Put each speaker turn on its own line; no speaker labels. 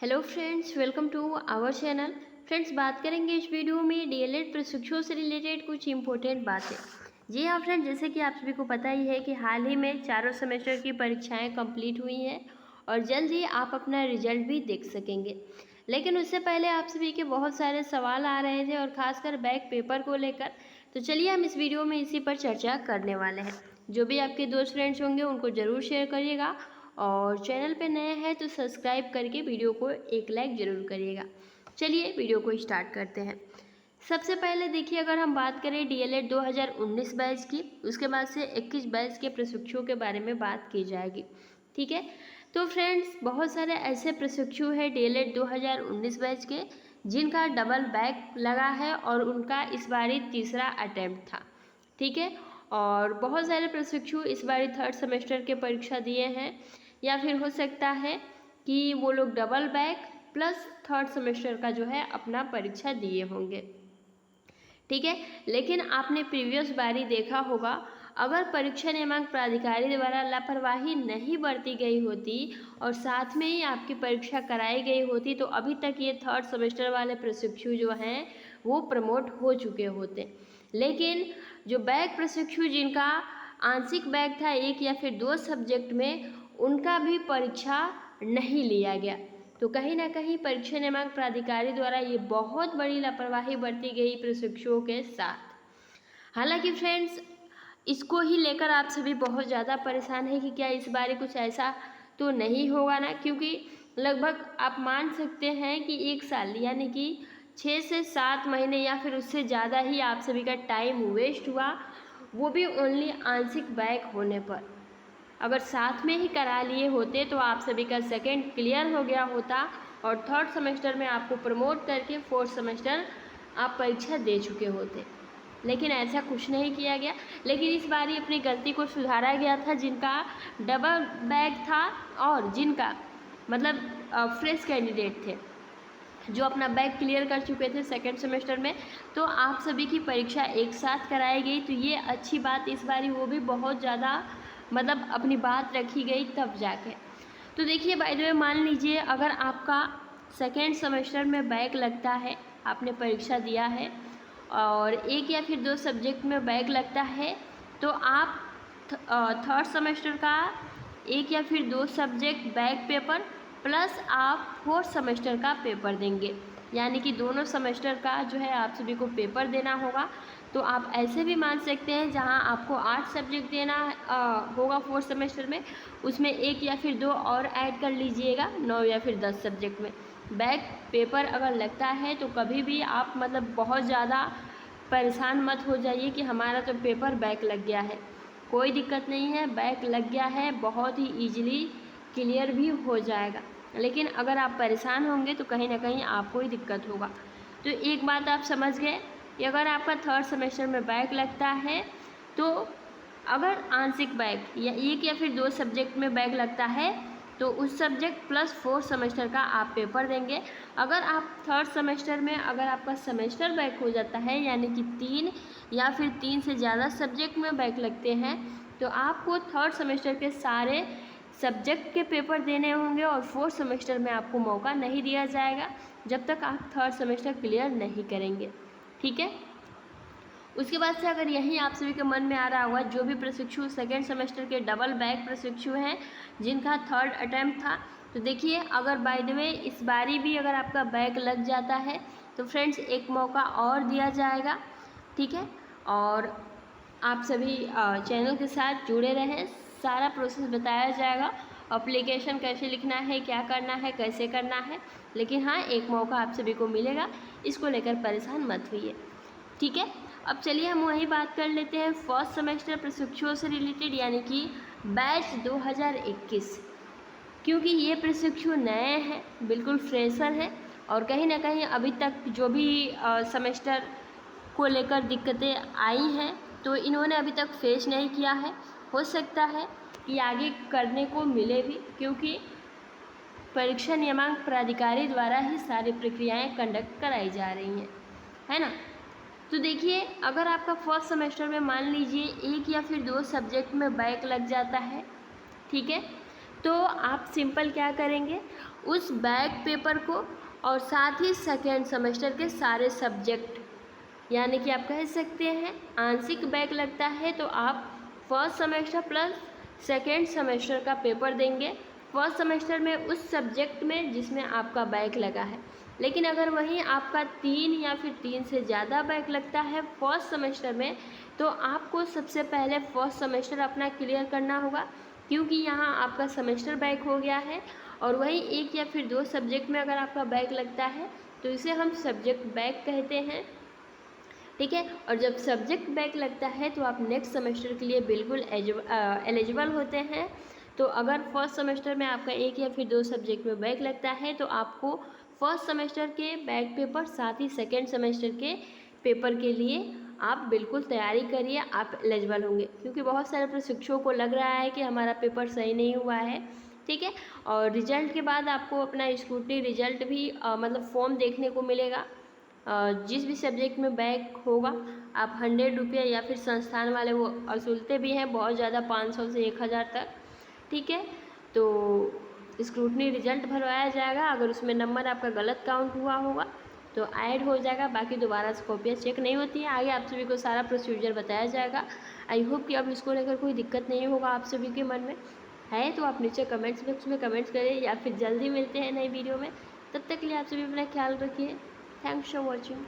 Hello friends, welcome to our channel. Friends, बात करेंगे इस वीडियो में डीएलएड प्रशिक्षुओं से रिलेटेड कुछ इंपॉर्टेंट बातें। जी हाँ फ्रेंड्स, जैसे कि आप सभी को पता ही है कि हाल ही में चारों सेमेस्टर की परीक्षाएं कंप्लीट हुई हैं और जल्द ही आप अपना रिजल्ट भी देख सकेंगे। लेकिन उससे पहले आप सभी के बहुत सारे सवाल आ रहे थे और ख़ासकर बैक पेपर को लेकर। तो चलिए हम इस वीडियो में इसी पर चर्चा करने वाले हैं। जो भी आपके दोस्त फ्रेंड्स होंगे उनको ज़रूर शेयर करिएगा और चैनल पे नए हैं तो सब्सक्राइब करके वीडियो को एक लाइक ज़रूर करिएगा। चलिए वीडियो को स्टार्ट करते हैं। सबसे पहले देखिए, अगर हम बात करें डीएलएड 2019 बैच की, उसके बाद से 21 बैच के प्रशिक्षुओं के बारे में बात की जाएगी। ठीक है, तो फ्रेंड्स बहुत सारे ऐसे प्रशिक्षु हैं डीएलएड 2019 बैच के जिनका डबल बैक लगा है और उनका इस बारी तीसरा अटेम्प्ट था। ठीक है, और बहुत सारे प्रशिक्षु इस बारी थर्ड सेमेस्टर के परीक्षा दिए हैं, या फिर हो सकता है कि वो लोग double back plus third semester का जो है अपना परीक्षा दिए होंगे। ठीक है, लेकिन आपने प्रीवियस बारी देखा होगा, अगर परीक्षा नियामक प्राधिकारी द्वारा लापरवाही नहीं बरती गई होती और साथ में ही आपकी परीक्षा कराई गई होती तो अभी तक ये थर्ड सेमेस्टर वाले प्रशिक्षु जो हैं वो प्रमोट हो चुके होते। लेकिन जो बैक प्रशिक्षु जिनका आंशिक बैक था एक या फिर दो सब्जेक्ट में, उनका भी परीक्षा नहीं लिया गया। तो कहीं ना कहीं परीक्षा नियामक प्राधिकारी द्वारा ये बहुत बड़ी लापरवाही बरती गई प्रशिक्षुओं के साथ। हालांकि फ्रेंड्स, इसको ही लेकर आप सभी बहुत ज़्यादा परेशान हैं कि क्या इस बार कुछ ऐसा तो नहीं होगा ना, क्योंकि लगभग आप मान सकते हैं कि एक साल यानी कि 6 से 7 महीने या फिर उससे ज़्यादा ही आप सभी का टाइम वेस्ट हुआ, वो भी ओनली आंशिक बैक होने पर। अगर साथ में ही करा लिए होते तो आप सभी का सेकेंड क्लियर हो गया होता और थर्ड सेमेस्टर में आपको प्रमोट करके फोर्थ सेमेस्टर आप परीक्षा दे चुके होते। लेकिन ऐसा कुछ नहीं किया गया। लेकिन इस बार अपनी गलती को सुधारा गया था जिनका डबल बैक था और जिनका मतलब फ्रेश कैंडिडेट थे जो अपना बैक क्लियर कर चुके थे सेकेंड सेमेस्टर में, तो आप सभी की परीक्षा एक साथ कराई गई। तो ये अच्छी बात इस बारी वो भी बहुत ज़्यादा मतलब अपनी बात रखी गई तब जाके। तो देखिए बाय द वे, मान लीजिए अगर आपका सेकेंड सेमेस्टर में बैक लगता है, आपने परीक्षा दिया है और एक या फिर दो सब्जेक्ट में बैक लगता है, तो आप थर्ड सेमेस्टर का एक या फिर दो सब्जेक्ट बैक पेपर प्लस आप फोर्थ सेमेस्टर का पेपर देंगे, यानी कि दोनों सेमेस्टर का जो है आप सभी को पेपर देना होगा। तो आप ऐसे भी मान सकते हैं जहां आपको 8 सब्जेक्ट देना होगा फोर्थ सेमेस्टर में, उसमें एक या फिर दो और ऐड कर लीजिएगा, 9 या फिर 10 सब्जेक्ट में बैक पेपर अगर लगता है तो कभी भी आप मतलब बहुत ज़्यादा परेशान मत हो जाइए कि हमारा तो पेपर बैक लग गया है। कोई दिक्कत नहीं है, बैक लग गया है, बहुत ही ईजिली क्लियर भी हो जाएगा। लेकिन अगर आप परेशान होंगे तो कहीं ना कहीं आपको ही दिक्कत होगा। तो एक बात आप समझ गए कि अगर आपका थर्ड सेमेस्टर में बैक लगता है तो अगर आंशिक बैक या एक या फिर दो सब्जेक्ट में बैक लगता है तो उस सब्जेक्ट प्लस फोर्थ सेमेस्टर का आप पेपर देंगे। अगर आप थर्ड सेमेस्टर में अगर आपका सेमेस्टर बैक हो जाता है यानी कि 3 या फिर 3 से ज़्यादा सब्जेक्ट में बैक लगते हैं तो आपको थर्ड सेमेस्टर के सारे सब्जेक्ट के पेपर देने होंगे और फोर्थ सेमेस्टर में आपको मौका नहीं दिया जाएगा जब तक आप थर्ड सेमेस्टर क्लियर नहीं करेंगे। ठीक है, उसके बाद से अगर यही आप सभी के मन में आ रहा होगा, जो भी प्रशिक्षु सेकेंड सेमेस्टर के डबल बैक प्रशिक्षु हैं जिनका थर्ड अटैम्प्ट था, तो देखिए अगर बाय द वे इस बारी भी अगर आपका बैक लग जाता है तो फ्रेंड्स एक मौका और दिया जाएगा। ठीक है, और आप सभी चैनल के साथ जुड़े रहें, सारा प्रोसेस बताया जाएगा, अप्लीकेशन कैसे लिखना है, क्या करना है, कैसे करना है। लेकिन हाँ, एक मौका आप सभी को मिलेगा, इसको लेकर परेशान मत होइए। ठीक है, अब चलिए हम वही बात कर लेते हैं फर्स्ट सेमेस्टर प्रशिक्षुओं से रिलेटेड यानी कि बैच 2021, क्योंकि ये प्रशिक्षु नए हैं, बिल्कुल फ्रेशर हैं और कहीं ना कहीं अभी तक जो भी सेमेस्टर को लेकर दिक्कतें आई हैं तो इन्होंने अभी तक फेस नहीं किया है। हो सकता है कि आगे करने को मिले भी, क्योंकि परीक्षा नियामक प्राधिकारी द्वारा ही सारी प्रक्रियाएं कंडक्ट कराई जा रही हैं, है ना। तो देखिए अगर आपका फर्स्ट सेमेस्टर में मान लीजिए एक या फिर दो सब्जेक्ट में बैक लग जाता है, ठीक है, तो आप सिंपल क्या करेंगे, उस बैक पेपर को और साथ ही सेकेंड सेमेस्टर के सारे सब्जेक्ट, यानी कि आप कह सकते हैं आंशिक बैक लगता है तो आप first semester plus second semester का पेपर देंगे फर्स्ट सेमेस्टर में उस सब्जेक्ट में जिसमें आपका बैक लगा है। लेकिन अगर वहीं आपका 3 या फिर 3 से ज़्यादा बैक लगता है फर्स्ट सेमेस्टर में, तो आपको सबसे पहले फर्स्ट सेमेस्टर अपना क्लियर करना होगा, क्योंकि यहाँ आपका सेमेस्टर बैक हो गया है। और वहीं 1 या फिर 2 सब्जेक्ट में अगर आपका बैक लगता है तो इसे हम सब्जेक्ट बैक कहते हैं, ठीक है। और जब सब्जेक्ट बैक लगता है तो आप नेक्स्ट सेमेस्टर के लिए बिल्कुल एलिजिबल होते हैं। तो अगर फर्स्ट सेमेस्टर में आपका 1 या फिर 2 सब्जेक्ट में बैक लगता है तो आपको फर्स्ट सेमेस्टर के बैक पेपर साथ ही सेकेंड सेमेस्टर के पेपर के लिए आप बिल्कुल तैयारी करिए, आप एलिजिबल होंगे। क्योंकि बहुत सारे प्रशिक्षुओं को लग रहा है कि हमारा पेपर सही नहीं हुआ है, ठीक है। और रिजल्ट के बाद आपको अपना स्क्रूटनी रिजल्ट भी मतलब फॉर्म देखने को मिलेगा। जिस भी सब्जेक्ट में बैक होगा आप 100 रुपये या फिर संस्थान वाले वो वसूलते भी हैं बहुत ज़्यादा, 500 से 1000 तक, ठीक है। तो स्क्रूटनी रिजल्ट भरवाया जाएगा, अगर उसमें नंबर आपका गलत काउंट हुआ होगा तो ऐड हो जाएगा, बाकी दोबारा से कॉपियाँ चेक नहीं होती है। आगे आप सभी को सारा प्रोसीजर बताया जाएगा। आई होप कि अब इसको लेकर कोई दिक्कत नहीं होगा आप सभी के मन में है, तो आप नीचे कमेंट्स बॉक्स में कमेंट्स करें या फिर जल्दी मिलते हैं नई वीडियो में। तब तक के लिए आप सभी अपना ख्याल रखिए। Thanks for watching.